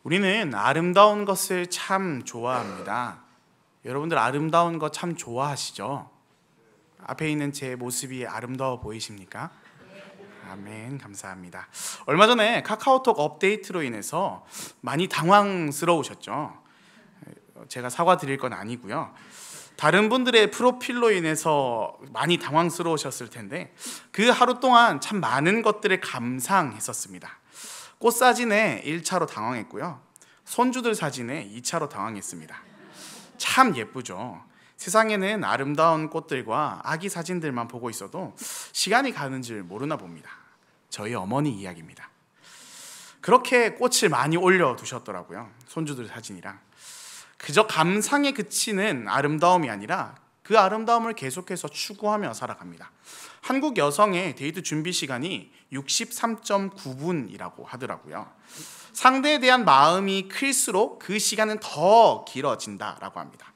우리는 아름다운 것을 참 좋아합니다. 여러분들 아름다운 거 참 좋아하시죠? 앞에 있는 제 모습이 아름다워 보이십니까? 아멘, 감사합니다. 얼마 전에 카카오톡 업데이트로 인해서 많이 당황스러우셨죠? 제가 사과드릴 건 아니고요. 다른 분들의 프로필로 인해서 많이 당황스러우셨을 텐데 그 하루 동안 참 많은 것들을 감상했었습니다. 꽃 사진에 1차로 당황했고요. 손주들 사진에 2차로 당황했습니다. 참 예쁘죠? 세상에는 아름다운 꽃들과 아기 사진들만 보고 있어도 시간이 가는 줄 모르나 봅니다. 저희 어머니 이야기입니다. 그렇게 꽃을 많이 올려두셨더라고요. 손주들 사진이랑. 그저 감상에 그치는 아름다움이 아니라 그 아름다움을 계속해서 추구하며 살아갑니다. 한국 여성의 데이트 준비 시간이 63.9분이라고 하더라고요. 상대에 대한 마음이 클수록 그 시간은 더 길어진다라고 합니다.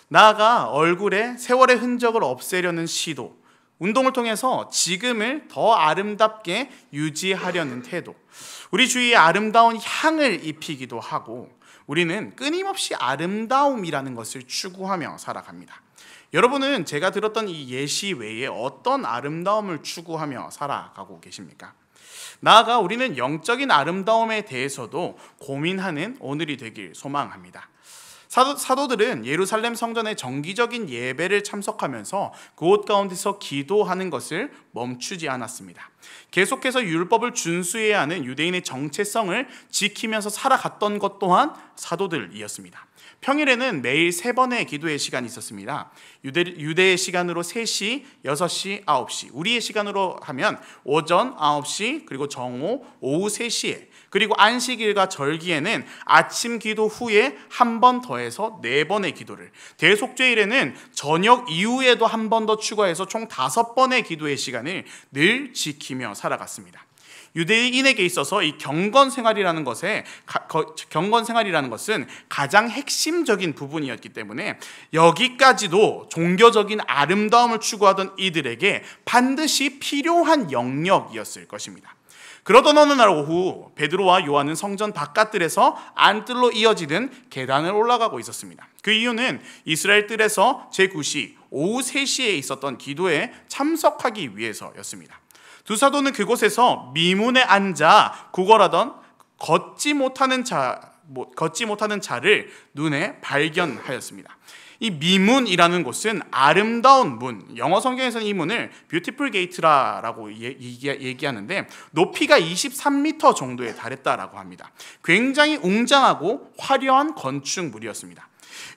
나아가 얼굴에 세월의 흔적을 없애려는 시도, 운동을 통해서 지금을 더 아름답게 유지하려는 태도, 우리 주위에 아름다운 향을 입히기도 하고 우리는 끊임없이 아름다움이라는 것을 추구하며 살아갑니다. 여러분은 제가 들었던 이 예시 외에 어떤 아름다움을 추구하며 살아가고 계십니까? 나아가 우리는 영적인 아름다움에 대해서도 고민하는 오늘이 되길 소망합니다. 사도들은 예루살렘 성전의 정기적인 예배를 참석하면서 그곳 가운데서 기도하는 것을 멈추지 않았습니다. 계속해서 율법을 준수해야 하는 유대인의 정체성을 지키면서 살아갔던 것 또한 사도들이었습니다. 평일에는 매일 3번의 기도의 시간이 있었습니다. 유대의 시간으로 3시, 6시, 9시, 우리의 시간으로 하면 오전 9시, 그리고 정오, 오후 3시에, 그리고 안식일과 절기에는 아침 기도 후에 한 번 더해서 4번의 기도를, 대속죄일에는 저녁 이후에도 한 번 더 추가해서 총 5번의 기도의 시간을 늘 지키며 살아갔습니다. 유대인에게 있어서 이 경건 생활이라는 것은 가장 핵심적인 부분이었기 때문에 여기까지도 종교적인 아름다움을 추구하던 이들에게 반드시 필요한 영역이었을 것입니다. 그러던 어느 날 오후 베드로와 요한은 성전 바깥들에서 안뜰로 이어지는 계단을 올라가고 있었습니다. 그 이유는 이스라엘 뜰에서 제9시 오후 3시에 있었던 기도에 참석하기 위해서였습니다. 두 사도는 그곳에서 미문에 앉아 구걸하던 걷지 못하는 자를 눈에 발견하였습니다. 이 미문이라는 곳은 아름다운 문, 영어 성경에서는 이 문을 Beautiful Gate라고 얘기하는데 높이가 23m 정도에 달했다라고 합니다. 굉장히 웅장하고 화려한 건축물이었습니다.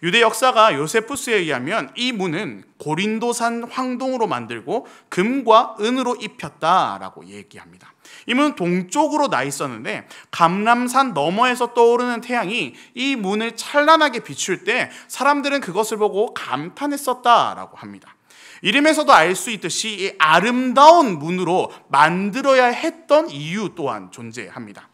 유대 역사가 요세푸스에 의하면 이 문은 고린도산 황동으로 만들고 금과 은으로 입혔다라고 얘기합니다. 이 문은 동쪽으로 나 있었는데 감람산 너머에서 떠오르는 태양이 이 문을 찬란하게 비출 때 사람들은 그것을 보고 감탄했었다라고 합니다. 이름에서도 알 수 있듯이 이 아름다운 문으로 만들어야 했던 이유 또한 존재합니다.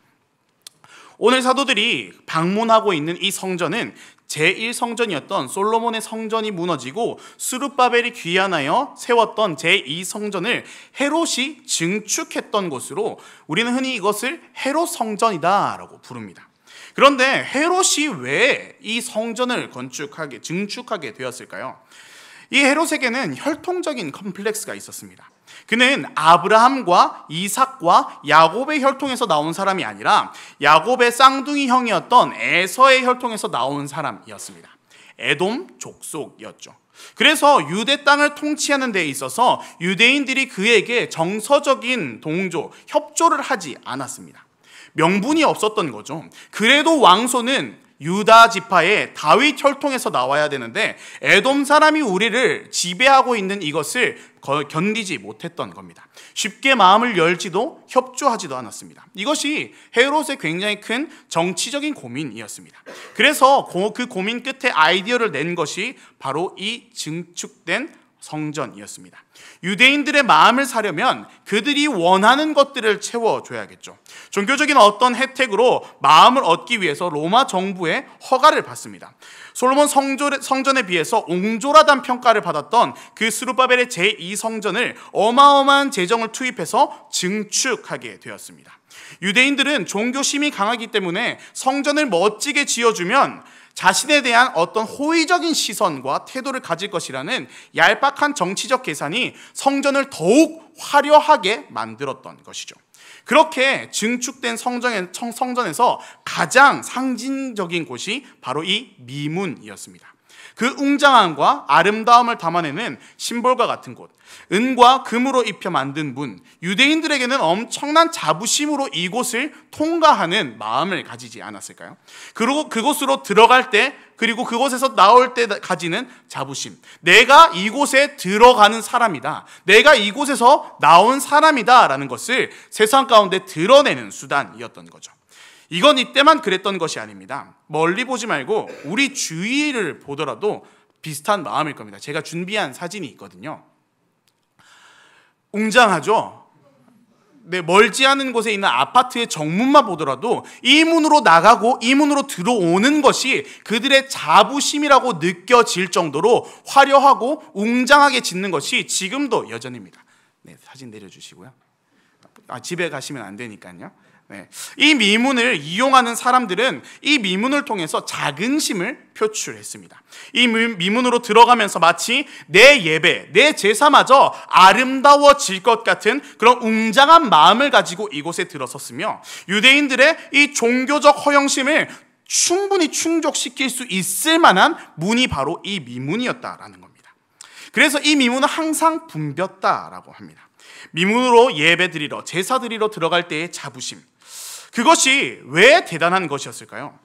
오늘 사도들이 방문하고 있는 이 성전은 제1성전이었던 솔로몬의 성전이 무너지고 스룹바벨이 귀환하여 세웠던 제2성전을 헤롯이 증축했던 곳으로 우리는 흔히 이것을 헤롯 성전이다라고 부릅니다. 그런데 헤롯이 왜 이 성전을 증축하게 되었을까요? 이 헤롯에게는 혈통적인 컴플렉스가 있었습니다. 그는 아브라함과 이삭과 야곱의 혈통에서 나온 사람이 아니라 야곱의 쌍둥이 형이었던 에서의 혈통에서 나온 사람이었습니다. 에돔 족속이었죠. 그래서 유대 땅을 통치하는 데 있어서 유대인들이 그에게 정서적인 동조, 협조를 하지 않았습니다. 명분이 없었던 거죠. 그래도 왕손은 유다 지파의 다윗 혈통에서 나와야 되는데 에돔 사람이 우리를 지배하고 있는 이것을 견디지 못했던 겁니다. 쉽게 마음을 열지도 협조하지도 않았습니다. 이것이 헤롯의 굉장히 큰 정치적인 고민이었습니다. 그래서 그 고민 끝에 아이디어를 낸 것이 바로 이 증축된 성전이었습니다. 유대인들의 마음을 사려면 그들이 원하는 것들을 채워줘야겠죠. 종교적인 어떤 혜택으로 마음을 얻기 위해서 로마 정부의 허가를 받습니다. 솔로몬 성전에 비해서 옹졸하다는 평가를 받았던 그 스룹바벨의 제2성전을 어마어마한 재정을 투입해서 증축하게 되었습니다. 유대인들은 종교심이 강하기 때문에 성전을 멋지게 지어주면 자신에 대한 어떤 호의적인 시선과 태도를 가질 것이라는 얄팍한 정치적 계산이 성전을 더욱 화려하게 만들었던 것이죠. 그렇게 증축된 성전에서 가장 상징적인 곳이 바로 이 미문이었습니다. 그 웅장함과 아름다움을 담아내는 심볼과 같은 곳, 은과 금으로 입혀 만든 문, 유대인들에게는 엄청난 자부심으로 이곳을 통과하는 마음을 가지지 않았을까요? 그리고 그곳으로 들어갈 때, 그리고 그곳에서 나올 때 가지는 자부심, 내가 이곳에 들어가는 사람이다, 내가 이곳에서 나온 사람이다 라는 것을 세상 가운데 드러내는 수단이었던 거죠. 이건 이때만 그랬던 것이 아닙니다. 멀리 보지 말고 우리 주위를 보더라도 비슷한 마음일 겁니다. 제가 준비한 사진이 있거든요. 웅장하죠? 네, 멀지 않은 곳에 있는 아파트의 정문만 보더라도 이 문으로 나가고 이 문으로 들어오는 것이 그들의 자부심이라고 느껴질 정도로 화려하고 웅장하게 짓는 것이 지금도 여전입니다. 네, 사진 내려주시고요. 집에 가시면 안 되니까요. 네. 이 미문을 이용하는 사람들은 이 미문을 통해서 자긍심을 표출했습니다. 이 미문으로 들어가면서 마치 내 예배, 내 제사마저 아름다워질 것 같은 그런 웅장한 마음을 가지고 이곳에 들어섰으며, 유대인들의 이 종교적 허영심을 충분히 충족시킬 수 있을 만한 문이 바로 이 미문이었다라는 겁니다. 그래서 이 미문은 항상 붐볐다라고 합니다. 미문으로 예배 드리러, 제사 드리러 들어갈 때의 자부심, 그것이 왜 대단한 것이었을까요?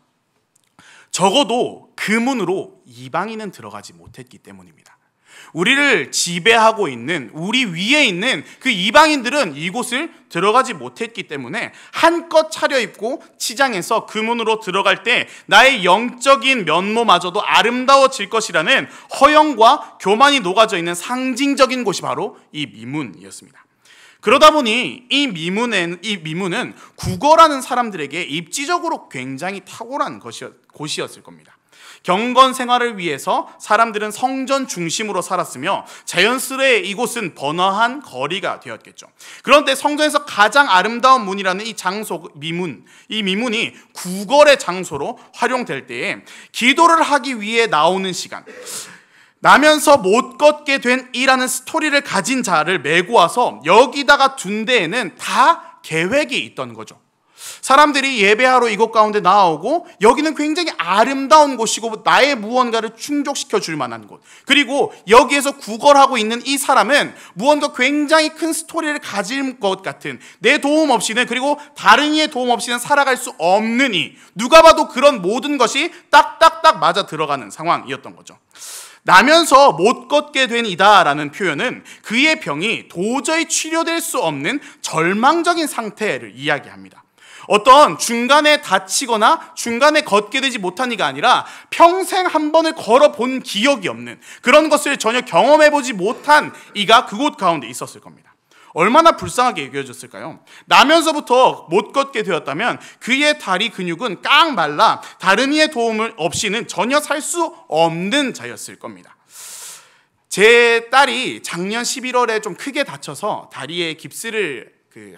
적어도 그 문으로 이방인은 들어가지 못했기 때문입니다. 우리를 지배하고 있는, 우리 위에 있는 그 이방인들은 이곳을 들어가지 못했기 때문에 한껏 차려입고 치장해서 그 문으로 들어갈 때 나의 영적인 면모마저도 아름다워질 것이라는 허영과 교만이 녹아져 있는 상징적인 곳이 바로 이 미문이었습니다. 그러다 보니 이 미문은 국어라는 사람들에게 입지적으로 굉장히 탁월한 곳이었을 겁니다. 경건 생활을 위해서 사람들은 성전 중심으로 살았으며 자연스레 이곳은 번화한 거리가 되었겠죠. 그런데 성전에서 가장 아름다운 문이라는 이 장소, 이 미문이 구걸의 장소로 활용될 때에 기도를 하기 위해 나오는 시간, 나면서 못 걷게 된 이라는 스토리를 가진 자를 메고 와서 여기다가 둔 데에는 다 계획이 있던 거죠. 사람들이 예배하러 이곳 가운데 나오고 여기는 굉장히 아름다운 곳이고 나의 무언가를 충족시켜 줄 만한 곳, 그리고 여기에서 구걸하고 있는 이 사람은 무언가 굉장히 큰 스토리를 가질 것 같은, 내 도움 없이는, 그리고 다른 이의 도움 없이는 살아갈 수 없는 이, 누가 봐도 그런 모든 것이 딱딱딱 맞아 들어가는 상황이었던 거죠. 나면서 못 걷게 된 이다라는 표현은 그의 병이 도저히 치료될 수 없는 절망적인 상태를 이야기합니다. 어떤 중간에 다치거나 중간에 걷게 되지 못한 이가 아니라 평생 한 번을 걸어본 기억이 없는, 그런 것을 전혀 경험해보지 못한 이가 그곳 가운데 있었을 겁니다. 얼마나 불쌍하게 여겨졌을까요? 나면서부터 못 걷게 되었다면 그의 다리 근육은 깡 말라 다른 이의 도움을 없이는 전혀 살 수 없는 자였을 겁니다. 제 딸이 작년 11월에 좀 크게 다쳐서 다리에 깁스를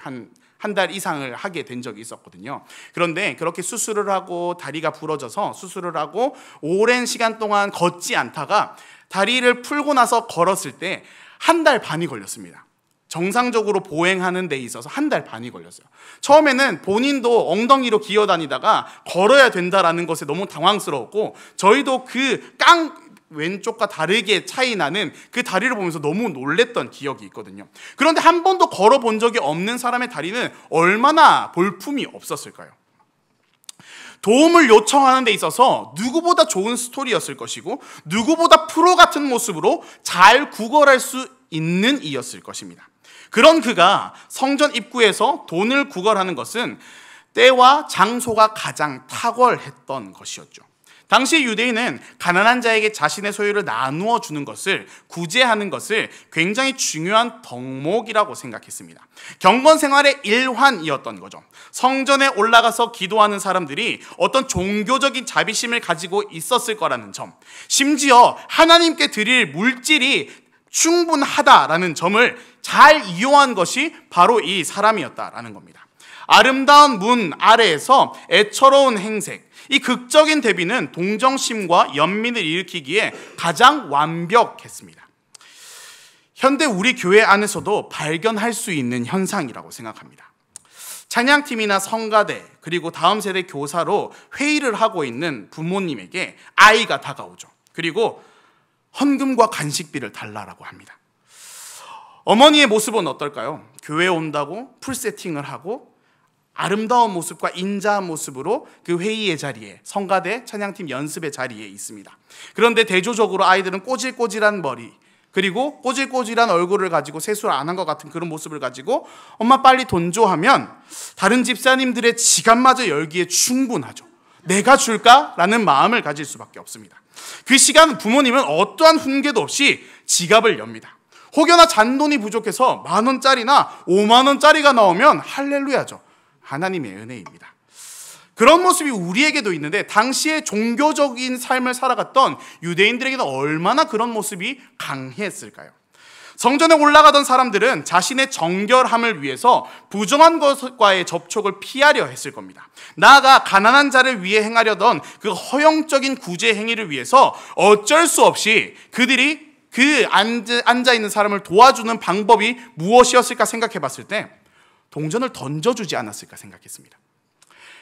한 달 이상을 하게 된 적이 있었거든요. 그런데 그렇게 수술을 하고 다리가 부러져서 수술을 하고 오랜 시간 동안 걷지 않다가 다리를 풀고 나서 걸었을 때 한 달 반이 걸렸습니다. 정상적으로 보행하는 데 있어서 한 달 반이 걸렸어요. 처음에는 본인도 엉덩이로 기어다니다가 걸어야 된다라는 것에 너무 당황스러웠고, 저희도 그 왼쪽과 다르게 차이 나는 그 다리를 보면서 너무 놀랬던 기억이 있거든요. 그런데 한 번도 걸어본 적이 없는 사람의 다리는 얼마나 볼품이 없었을까요? 도움을 요청하는 데 있어서 누구보다 좋은 스토리였을 것이고, 누구보다 프로 같은 모습으로 잘 구걸할 수 있는 이였을 것입니다. 그런 그가 성전 입구에서 돈을 구걸하는 것은 때와 장소가 가장 탁월했던 것이었죠. 당시 유대인은 가난한 자에게 자신의 소유를 나누어 주는 것을, 구제하는 것을 굉장히 중요한 덕목이라고 생각했습니다. 경건 생활의 일환이었던 거죠. 성전에 올라가서 기도하는 사람들이 어떤 종교적인 자비심을 가지고 있었을 거라는 점, 심지어 하나님께 드릴 물질이 충분하다라는 점을 잘 이용한 것이 바로 이 사람이었다라는 겁니다. 아름다운 문 아래에서 애처로운 행색, 이 극적인 대비는 동정심과 연민을 일으키기에 가장 완벽했습니다. 현대 우리 교회 안에서도 발견할 수 있는 현상이라고 생각합니다. 찬양팀이나 성가대, 그리고 다음 세대 교사로 회의를 하고 있는 부모님에게 아이가 다가오죠. 그리고 헌금과 간식비를 달라라고 합니다. 어머니의 모습은 어떨까요? 교회 온다고 풀 세팅을 하고 아름다운 모습과 인자한 모습으로 그 회의의 자리에, 성가대 찬양팀 연습의 자리에 있습니다. 그런데 대조적으로 아이들은 꼬질꼬질한 머리, 그리고 꼬질꼬질한 얼굴을 가지고 세수를 안 한 것 같은 그런 모습을 가지고 엄마 빨리 돈 줘 하면 다른 집사님들의 지갑마저 열기에 충분하죠. 내가 줄까? 라는 마음을 가질 수밖에 없습니다. 그 시간 부모님은 어떠한 훈계도 없이 지갑을 엽니다. 혹여나 잔돈이 부족해서 10,000원짜리나 50,000원짜리가 나오면 할렐루야죠. 하나님의 은혜입니다. 그런 모습이 우리에게도 있는데 당시에 종교적인 삶을 살아갔던 유대인들에게는 얼마나 그런 모습이 강했을까요? 성전에 올라가던 사람들은 자신의 정결함을 위해서 부정한 것과의 접촉을 피하려 했을 겁니다. 나아가 가난한 자를 위해 행하려던 그 허영적인 구제 행위를 위해서 어쩔 수 없이 그들이 그 앉아있는 사람을 도와주는 방법이 무엇이었을까 생각해 봤을 때 동전을 던져주지 않았을까 생각했습니다.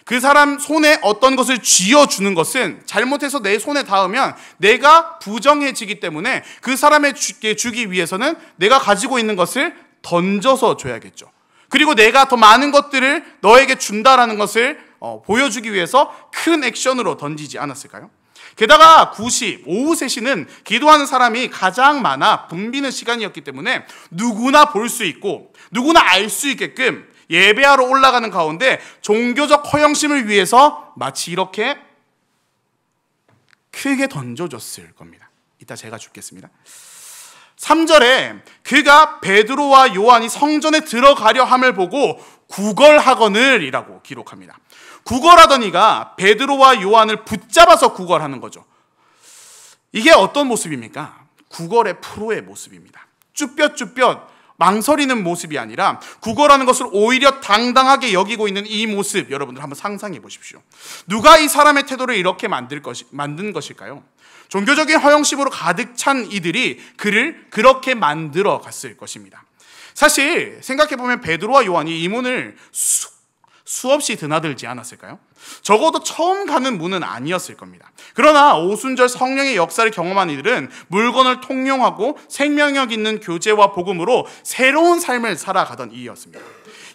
그 사람 손에 어떤 것을 쥐어주는 것은 잘못해서 내 손에 닿으면 내가 부정해지기 때문에 그 사람에게 주기 위해서는 내가 가지고 있는 것을 던져서 줘야겠죠. 그리고 내가 더 많은 것들을 너에게 준다라는 것을 보여주기 위해서 큰 액션으로 던지지 않았을까요? 게다가 9시, 오후 3시는 기도하는 사람이 가장 많아 붐비는 시간이었기 때문에 누구나 볼 수 있고 누구나 알 수 있게끔 예배하러 올라가는 가운데 종교적 허영심을 위해서 마치 이렇게 크게 던져줬을 겁니다. 이따 제가 죽겠습니다. 3절에 그가 베드로와 요한이 성전에 들어가려 함을 보고 구걸하거늘 이라고 기록합니다. 구걸하던 이가 베드로와 요한을 붙잡아서 구걸하는 거죠. 이게 어떤 모습입니까? 구걸의 프로의 모습입니다. 쭈뼛쭈뼛 망설이는 모습이 아니라 구걸하는 것을 오히려 당당하게 여기고 있는 이 모습, 여러분들 한번 상상해 보십시오. 누가 이 사람의 태도를 이렇게 만든 것일까요? 종교적인 허영심으로 가득 찬 이들이 그를 그렇게 만들어 갔을 것입니다. 사실 생각해 보면 베드로와 요한이 이 문을 수없이 드나들지 않았을까요? 적어도 처음 가는 문은 아니었을 겁니다. 그러나 오순절 성령의 역사를 경험한 이들은 물건을 통용하고 생명력 있는 교제와 복음으로 새로운 삶을 살아가던 이였습니다.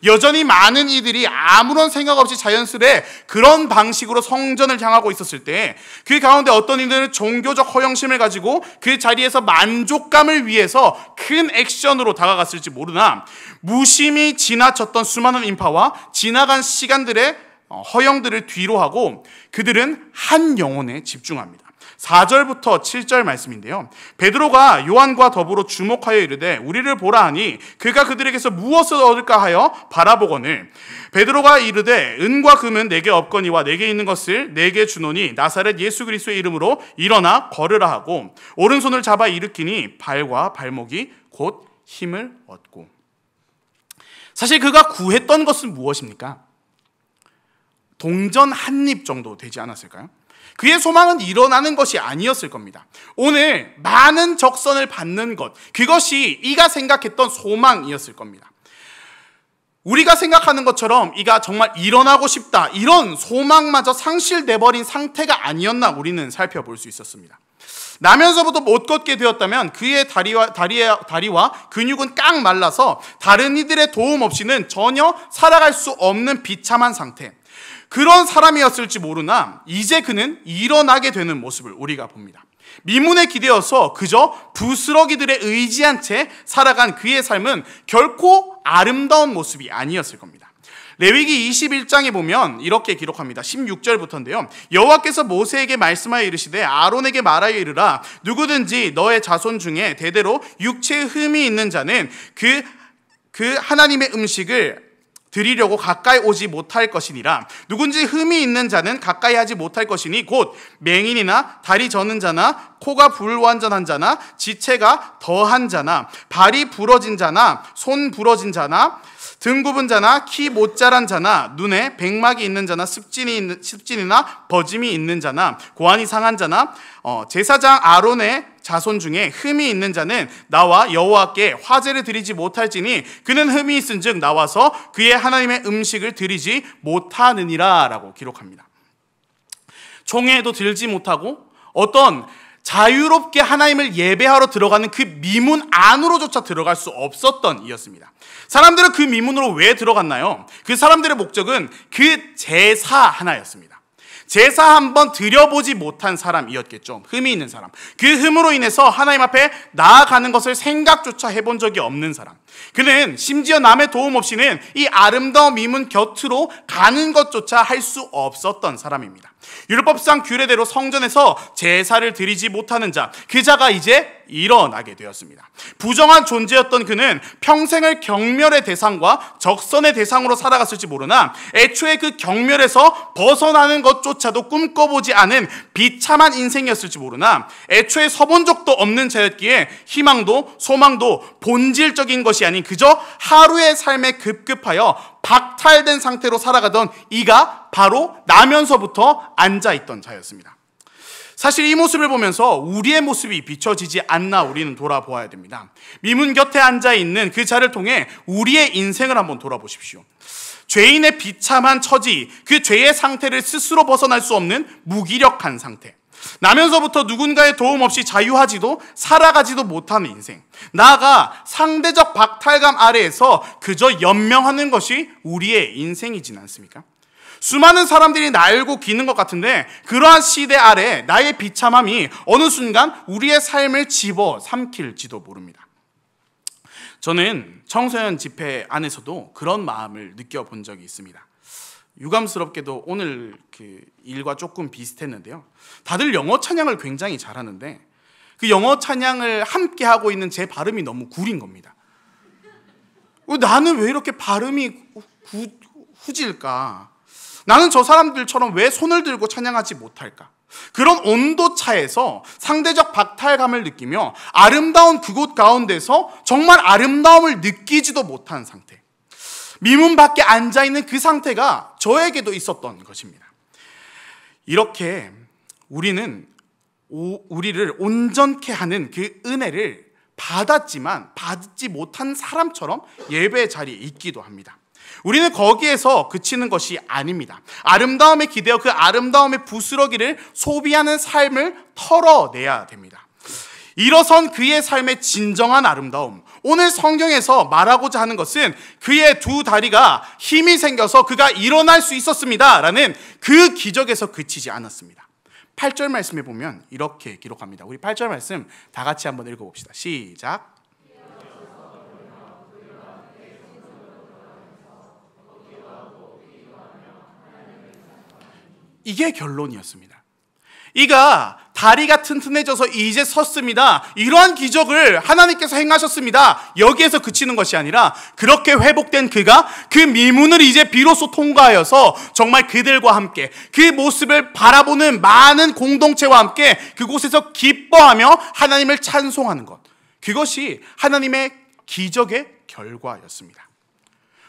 여전히 많은 이들이 아무런 생각 없이 자연스레 그런 방식으로 성전을 향하고 있었을 때 그 가운데 어떤 이들은 종교적 허영심을 가지고 그 자리에서 만족감을 위해서 큰 액션으로 다가갔을지 모르나 무심히 지나쳤던 수많은 인파와 지나간 시간들의 허영들을 뒤로하고 그들은 한 영혼에 집중합니다. 4절부터 7절 말씀인데요. 베드로가 요한과 더불어 주목하여 이르되 우리를 보라 하니 그가 그들에게서 무엇을 얻을까 하여 바라보거늘 베드로가 이르되 은과 금은 내게 없거니와 내게 있는 것을 내게 주노니 나사렛 예수 그리스도의 이름으로 일어나 걸으라 하고 오른손을 잡아 일으키니 발과 발목이 곧 힘을 얻고. 사실 그가 구했던 것은 무엇입니까? 동전 한 입 정도 되지 않았을까요? 그의 소망은 일어나는 것이 아니었을 겁니다. 오늘 많은 적선을 받는 것, 그것이 이가 생각했던 소망이었을 겁니다. 우리가 생각하는 것처럼 이가 정말 일어나고 싶다, 이런 소망마저 상실돼버린 상태가 아니었나 우리는 살펴볼 수 있었습니다. 나면서부터 못 걷게 되었다면 그의 다리와 근육은 깡 말라서 다른 이들의 도움 없이는 전혀 살아갈 수 없는 비참한 상태, 그런 사람이었을지 모르나 이제 그는 일어나게 되는 모습을 우리가 봅니다. 미문에 기대어서 그저 부스러기들에 의지한 채 살아간 그의 삶은 결코 아름다운 모습이 아니었을 겁니다. 레위기 21장에 보면 이렇게 기록합니다. 16절부터인데요. 여호와께서 모세에게 말씀하여 이르시되 아론에게 말하여 이르라. 누구든지 너의 자손 중에 대대로 육체의 흠이 있는 자는 그 하나님의 음식을 드리려고 가까이 오지 못할 것이니라. 누군지 흠이 있는 자는 가까이 하지 못할 것이니 곧 맹인이나 다리 저는 자나 코가 불완전한 자나 지체가 더한 자나 발이 부러진 자나 손 부러진 자나 등 굽은 자나 키 못 자란 자나 눈에 백막이 있는 자나 습진이나 버짐이 있는 자나 고환이 상한 자나 제사장 아론의 자손 중에 흠이 있는 자는 나와 여호와께 화제를 드리지 못할지니 그는 흠이 있은즉 나와서 그의 하나님의 음식을 드리지 못하느니라 라고 기록합니다. 총회에도 들지 못하고 어떤 자유롭게 하나님을 예배하러 들어가는 그 미문 안으로조차 들어갈 수 없었던 이였습니다. 사람들은 그 미문으로 왜 들어갔나요? 그 사람들의 목적은 그 제사 하나였습니다. 제사 한번 드려보지 못한 사람이었겠죠. 흠이 있는 사람. 그 흠으로 인해서 하나님 앞에 나아가는 것을 생각조차 해본 적이 없는 사람. 그는 심지어 남의 도움 없이는 이 아름다운 미문 곁으로 가는 것조차 할 수 없었던 사람입니다. 율법상 규례대로 성전에서 제사를 드리지 못하는 자, 그 자가 이제 일어나게 되었습니다. 부정한 존재였던 그는 평생을 경멸의 대상과 적선의 대상으로 살아갔을지 모르나 애초에 그 경멸에서 벗어나는 것조차도 꿈꿔보지 않은 비참한 인생이었을지 모르나 애초에 서본 적도 없는 자였기에 희망도 소망도 본질적인 것이 아닌 그저 하루의 삶에 급급하여 박탈된 상태로 살아가던 이가 바로 나면서부터 앉아있던 자였습니다. 사실 이 모습을 보면서 우리의 모습이 비춰지지 않나 우리는 돌아보아야 됩니다. 미문 곁에 앉아있는 그 자를 통해 우리의 인생을 한번 돌아보십시오. 죄인의 비참한 처지, 그 죄의 상태를 스스로 벗어날 수 없는 무기력한 상태, 나면서부터 누군가의 도움 없이 자유하지도 살아가지도 못하는 인생, 나아가 상대적 박탈감 아래에서 그저 연명하는 것이 우리의 인생이진 않습니까? 수많은 사람들이 날고 기는 것 같은데 그러한 시대 아래 나의 비참함이 어느 순간 우리의 삶을 집어 삼킬지도 모릅니다. 저는 청소년 집회 안에서도 그런 마음을 느껴본 적이 있습니다. 유감스럽게도 오늘 그 일과 조금 비슷했는데요. 다들 영어 찬양을 굉장히 잘하는데 그 영어 찬양을 함께 하고 있는 제 발음이 너무 구린 겁니다. 나는 왜 이렇게 발음이 후질까? 나는 저 사람들처럼 왜 손을 들고 찬양하지 못할까? 그런 온도 차에서 상대적 박탈감을 느끼며 아름다운 그곳 가운데서 정말 아름다움을 느끼지도 못한 상태, 미문 밖에 앉아있는 그 상태가 저에게도 있었던 것입니다. 이렇게 우리는 우리를 온전케 하는 그 은혜를 받았지만 받지 못한 사람처럼 예배 자리에 있기도 합니다. 우리는 거기에서 그치는 것이 아닙니다. 아름다움에 기대어 그 아름다움의 부스러기를 소비하는 삶을 털어내야 됩니다. 일어선 그의 삶의 진정한 아름다움, 오늘 성경에서 말하고자 하는 것은 그의 두 다리가 힘이 생겨서 그가 일어날 수 있었습니다 라는 그 기적에서 그치지 않았습니다. 8절 말씀에 보면 이렇게 기록합니다. 우리 8절 말씀 다 같이 한번 읽어봅시다. 시작. 이게 결론이었습니다. 이가 다리가 튼튼해져서 이제 섰습니다. 이러한 기적을 하나님께서 행하셨습니다. 여기에서 그치는 것이 아니라 그렇게 회복된 그가 그 미문을 이제 비로소 통과하여서 정말 그들과 함께 그 모습을 바라보는 많은 공동체와 함께 그곳에서 기뻐하며 하나님을 찬송하는 것, 그것이 하나님의 기적의 결과였습니다.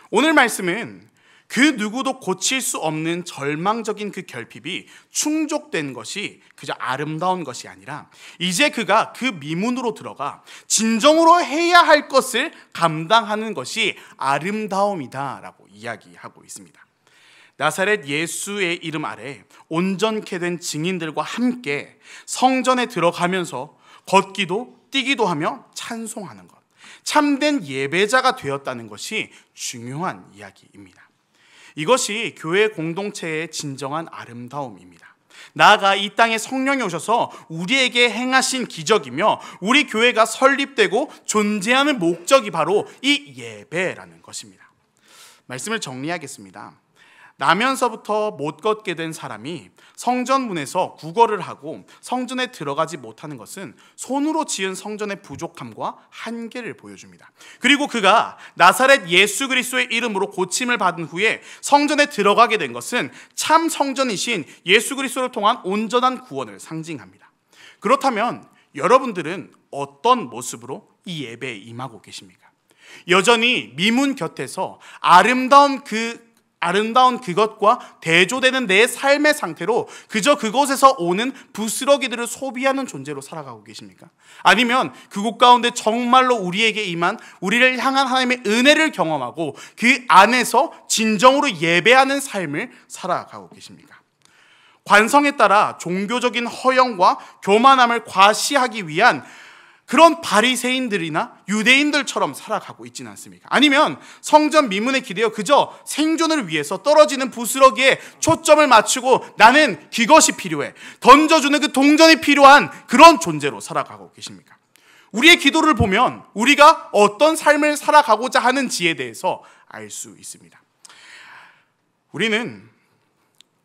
오늘 말씀은 그 누구도 고칠 수 없는 절망적인 그 결핍이 충족된 것이 그저 아름다운 것이 아니라 이제 그가 그 미문으로 들어가 진정으로 해야 할 것을 감당하는 것이 아름다움이다라고 이야기하고 있습니다. 나사렛 예수의 이름 아래 온전케 된 증인들과 함께 성전에 들어가면서 걷기도 뛰기도 하며 찬송하는 것, 참된 예배자가 되었다는 것이 중요한 이야기입니다. 이것이 교회 공동체의 진정한 아름다움입니다. 나아가 이 땅에 성령이 오셔서 우리에게 행하신 기적이며 우리 교회가 설립되고 존재하는 목적이 바로 이 예배라는 것입니다. 말씀을 정리하겠습니다. 나면서부터 못 걷게 된 사람이 성전문에서 구걸을 하고 성전에 들어가지 못하는 것은 손으로 지은 성전의 부족함과 한계를 보여줍니다. 그리고 그가 나사렛 예수 그리스도의 이름으로 고침을 받은 후에 성전에 들어가게 된 것은 참 성전이신 예수 그리스도를 통한 온전한 구원을 상징합니다. 그렇다면 여러분들은 어떤 모습으로 이 예배에 임하고 계십니까? 여전히 미문 곁에서 아름다운 그것과 대조되는 내 삶의 상태로 그저 그곳에서 오는 부스러기들을 소비하는 존재로 살아가고 계십니까? 아니면 그곳 가운데 정말로 우리에게 임한 우리를 향한 하나님의 은혜를 경험하고 그 안에서 진정으로 예배하는 삶을 살아가고 계십니까? 관성에 따라 종교적인 허영과 교만함을 과시하기 위한 그런 바리새인들이나 유대인들처럼 살아가고 있지는 않습니까? 아니면 성전 미문에 기대어 그저 생존을 위해서 떨어지는 부스러기에 초점을 맞추고 나는 그것이 필요해, 던져주는 그 동전이 필요한 그런 존재로 살아가고 계십니까? 우리의 기도를 보면 우리가 어떤 삶을 살아가고자 하는지에 대해서 알 수 있습니다. 우리는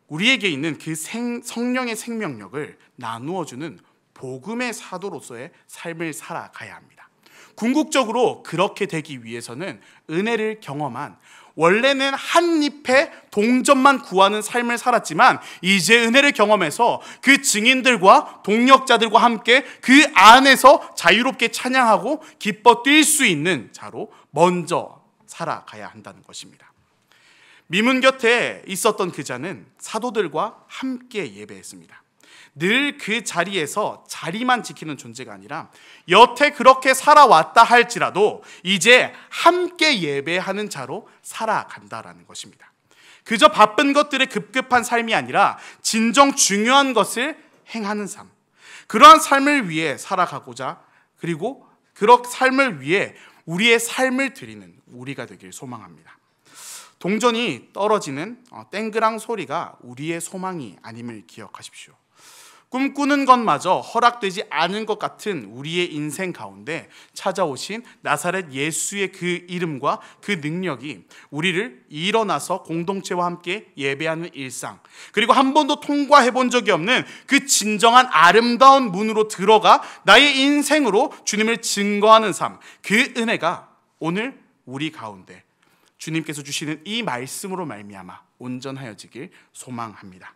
우리에게 있는 그 성령의 생명력을 나누어주는 복음의 사도로서의 삶을 살아가야 합니다. 궁극적으로 그렇게 되기 위해서는 은혜를 경험한, 원래는 한 잎의 동전만 구하는 삶을 살았지만 이제 은혜를 경험해서 그 증인들과 동역자들과 함께 그 안에서 자유롭게 찬양하고 기뻐 뛸 수 있는 자로 먼저 살아가야 한다는 것입니다. 미문 곁에 있었던 그 자는 사도들과 함께 예배했습니다. 늘 그 자리에서 자리만 지키는 존재가 아니라 여태 그렇게 살아왔다 할지라도 이제 함께 예배하는 자로 살아간다라는 것입니다. 그저 바쁜 것들에 급급한 삶이 아니라 진정 중요한 것을 행하는 삶, 그러한 삶을 위해 살아가고자, 그리고 그런 삶을 위해 우리의 삶을 드리는 우리가 되길 소망합니다. 동전이 떨어지는 땡그랑 소리가 우리의 소망이 아님을 기억하십시오. 꿈꾸는 것마저 허락되지 않은 것 같은 우리의 인생 가운데 찾아오신 나사렛 예수의 그 이름과 그 능력이 우리를 일어나서 공동체와 함께 예배하는 일상, 그리고 한 번도 통과해 본 적이 없는 그 진정한 아름다운 문으로 들어가 나의 인생으로 주님을 증거하는 삶, 그 은혜가 오늘 우리 가운데 주님께서 주시는 이 말씀으로 말미암아 온전하여지길 소망합니다.